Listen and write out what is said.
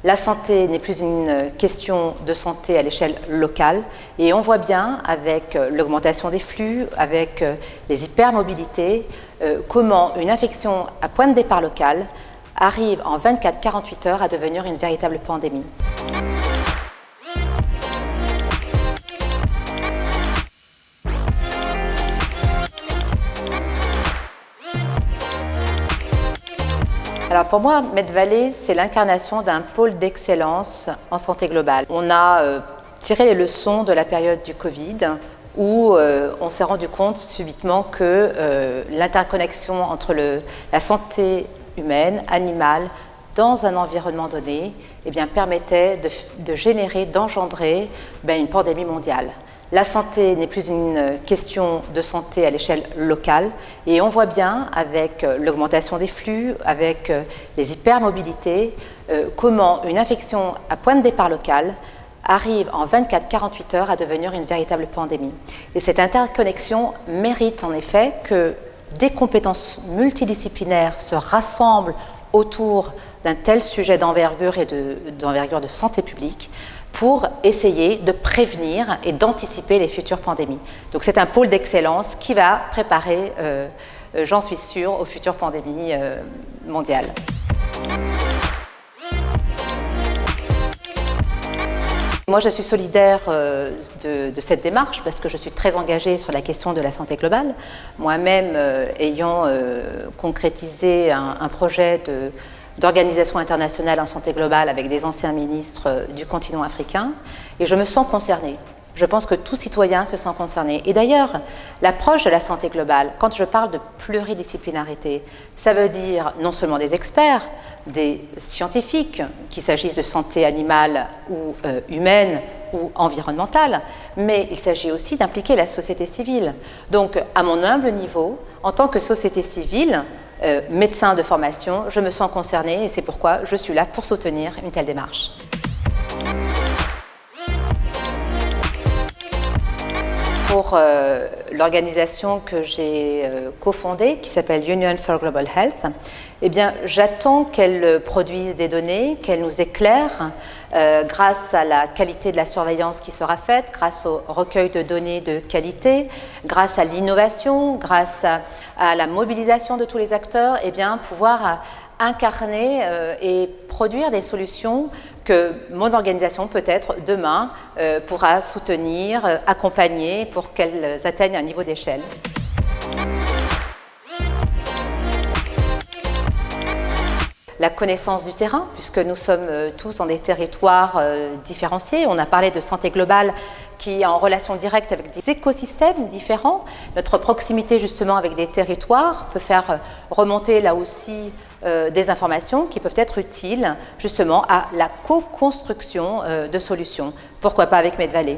La santé n'est plus une question de santé à l'échelle locale et on voit bien avec l'augmentation des flux, avec les hypermobilités, comment une infection à point de départ local arrive en 24-48 heures à devenir une véritable pandémie. Alors pour moi, Medvalley, c'est l'incarnation d'un pôle d'excellence en santé globale. On a tiré les leçons de la période du Covid où on s'est rendu compte subitement que l'interconnexion entre la santé humaine, animale, dans un environnement donné, permettait de générer, d'engendrer une pandémie mondiale. La santé n'est plus une question de santé à l'échelle locale et on voit bien avec l'augmentation des flux, avec les hypermobilités, comment une infection à point de départ local arrive en 24-48 heures à devenir une véritable pandémie. Et cette interconnexion mérite en effet que des compétences multidisciplinaires se rassemblent autour d'un tel sujet d'envergure et d'envergure de santé publique pour essayer de prévenir et d'anticiper les futures pandémies. Donc c'est un pôle d'excellence qui va préparer, j'en suis sûre, aux futures pandémies mondiales. Moi, je suis solidaire de cette démarche parce que je suis très engagée sur la question de la santé globale. Moi-même, ayant concrétisé un projet d'organisation internationale en santé globale avec des anciens ministres du continent africain, et je me sens concernée. Je pense que tout citoyen se sent concerné. Et d'ailleurs, l'approche de la santé globale, quand je parle de pluridisciplinarité, ça veut dire non seulement des experts, des scientifiques, qu'il s'agisse de santé animale ou humaine ou environnementale, mais il s'agit aussi d'impliquer la société civile. Donc, à mon humble niveau, en tant que société civile, médecin de formation, je me sens concernée et c'est pourquoi je suis là pour soutenir une telle démarche. Pour l'organisation que j'ai cofondée, qui s'appelle Union for Global Health, j'attends qu'elle produise des données, qu'elle nous éclaire grâce à la qualité de la surveillance qui sera faite, grâce au recueil de données de qualité, grâce à l'innovation, grâce à la mobilisation de tous les acteurs, pouvoir incarner et produire des solutions que mon organisation peut-être demain pourra soutenir, accompagner pour qu'elles atteignent un niveau d'échelle. La connaissance du terrain, puisque nous sommes tous dans des territoires différenciés. On a parlé de santé globale qui est en relation directe avec des écosystèmes différents. Notre proximité justement avec des territoires peut faire remonter là aussi des informations qui peuvent être utiles justement à la co-construction de solutions. Pourquoi pas avec Medvalley ?